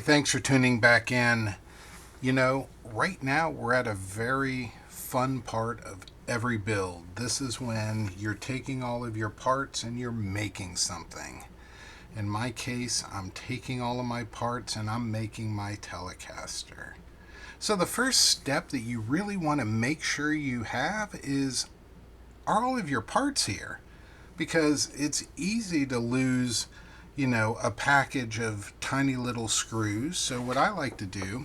Hey, thanks for tuning back in. You know, right now we're at a very fun part of every build. This is when you're taking all of your parts and you're making something. In my case, I'm taking all of my parts and I'm making my Telecaster. So the first step that you really want to make sure you have is, are all of your parts here? Because it's easy to lose, a package of tiny little screws. So what I like to do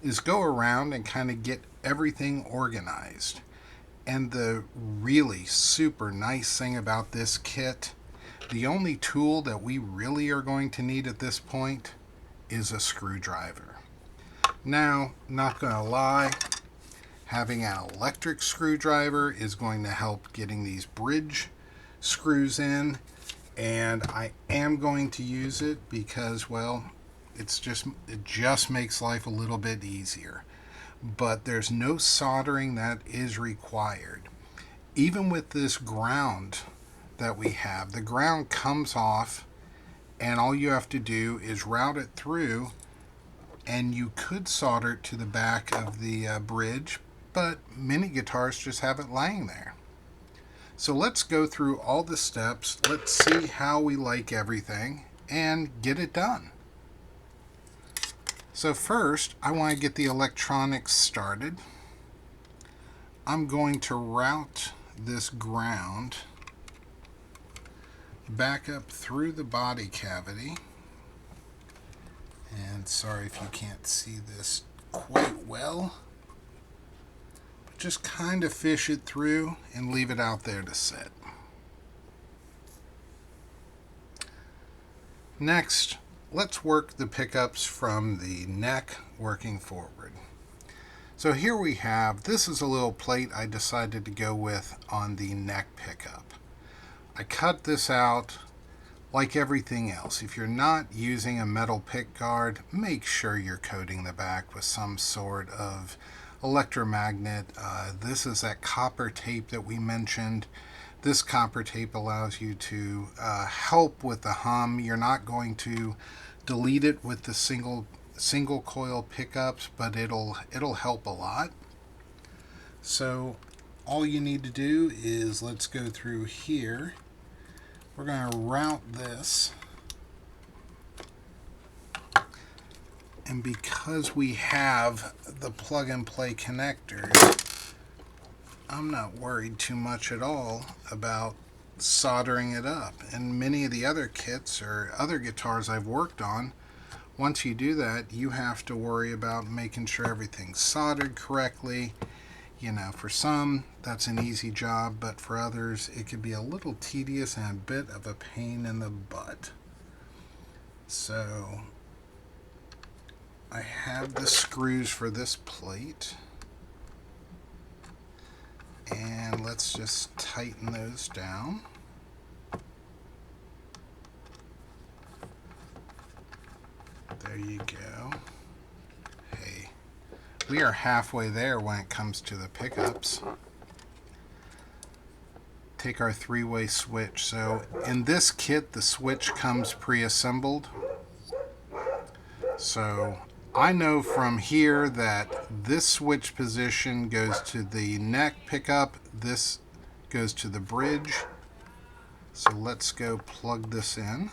is go around and kind of get everything organized. And the really super nice thing about this kit, the only tool that we really are going to need at this point is a screwdriver. Now, not gonna lie, having an electric screwdriver is going to help getting these bridge screws in, and I am going to use it because, well, it just makes life a little bit easier. But there's no soldering that is required. Even with this ground that we have, the ground comes off and all you have to do is route it through, and you could solder it to the back of the bridge, but many guitars just have it laying there. So let's go through all the steps. Let's see how we like everything and get it done. So first, I want to get the electronics started. I'm going to route this ground back up through the body cavity. And sorry if you can't see this quite well. Just kind of fish it through and leave it out there to sit. Next, let's work the pickups from the neck working forward. So here we have, this is a little plate I decided to go with on the neck pickup. I cut this out like everything else. If you're not using a metal pick guard, make sure you're coating the back with some sort of electromagnet. This is that copper tape that we mentioned. This copper tape allows you to help with the hum. You're not going to delete it with the single coil pickups, but it'll help a lot. So all you need to do is, let's go through here. We're going to route this. And because we have the plug and play connectors, I'm not worried too much at all about soldering it up. And many of the other kits or other guitars I've worked on, once you do that, you have to worry about making sure everything's soldered correctly. For some, that's an easy job, but for others, it could be a little tedious and a bit of a pain in the butt. So I have the screws for this plate, and let's just tighten those down. There you go. Hey, we are halfway there when it comes to the pickups. Take our three-way switch. So in this kit, the switch comes pre-assembled. So I know from here that this switch position goes to the neck pickup, this goes to the bridge. So let's go plug this in.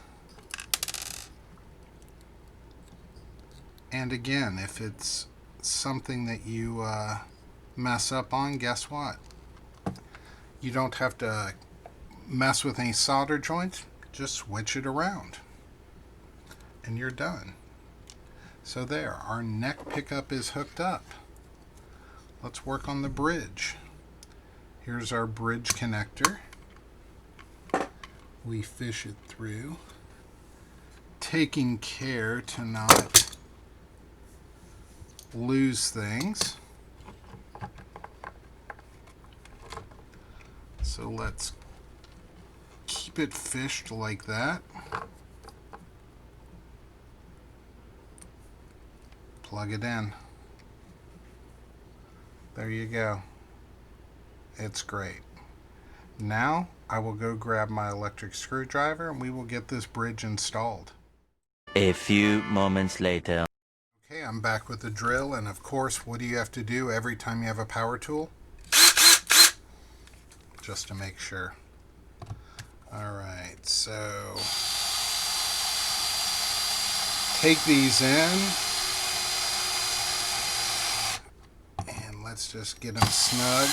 And again, if it's something that you mess up on, guess what? You don't have to mess with any solder joints, just switch it around and you're done. So there, our neck pickup is hooked up. Let's work on the bridge. Here's our bridge connector. We fish it through, taking care to not lose things. So let's keep it fished like that. Plug it in. There you go. It's great. Now I will go grab my electric screwdriver and we will get this bridge installed. A few moments later. Okay, I'm back with the drill, and of course, what do you have to do every time you have a power tool? Just to make sure. Alright, so take these in, and let's just get them snug.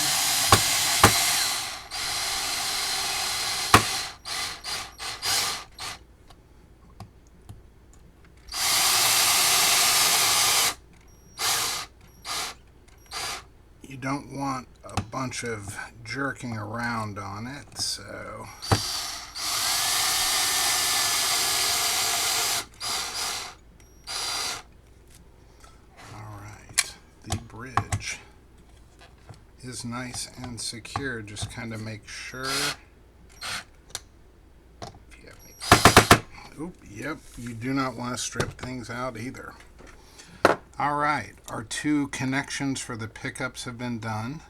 You don't want a bunch of jerking around on it, so alright, the bridge is nice and secure. Just kind of make sure. If you have any, oop, yep, you do not want to strip things out either. Alright, our two connections for the pickups have been done.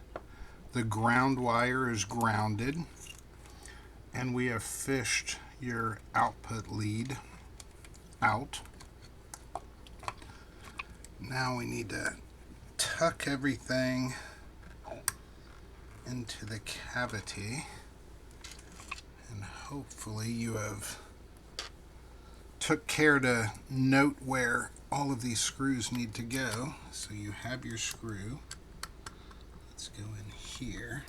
The ground wire is grounded, and we have fished your output lead out. Now we need to tuck everything into the cavity, and hopefully you have took care to note where all of these screws need to go. So you have your screw. Let's go in here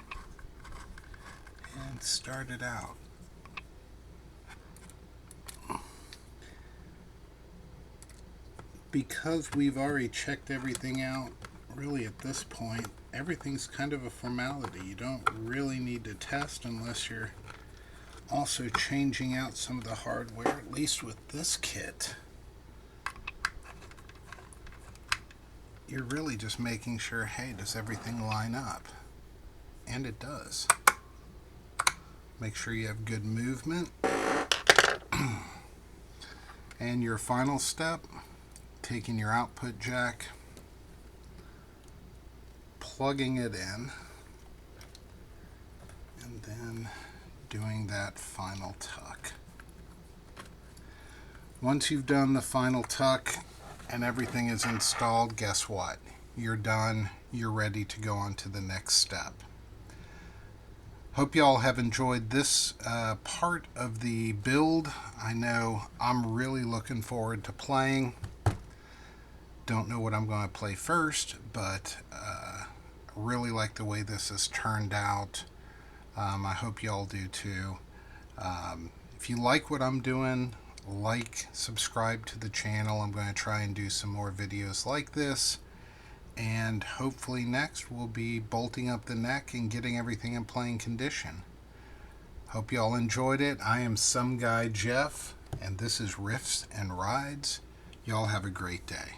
and start it out. Because we've already checked everything out, really at this point, everything's kind of a formality. You don't really need to test unless you're also changing out some of the hardware, at least with this kit. You're really just making sure, hey, does everything line up? And it does. Make sure you have good movement. And your final step, taking your output jack, plugging it in, and then doing that final tuck. Once you've done the final tuck and everything is installed, guess what? You're done. You're ready to go on to the next step. Hope you all have enjoyed this part of the build. I know I'm really looking forward to playing. Don't know what I'm going to play first, but really like the way this has turned out. I hope you all do too. If you like what I'm doing, like, subscribe to the channel. I'm going to try and do some more videos like this, and hopefully next we'll be bolting up the neck and getting everything in playing condition. Hope you all enjoyed it. I am Some Guy Jeff, and this is Riffs and Rides. Y'all have a great day.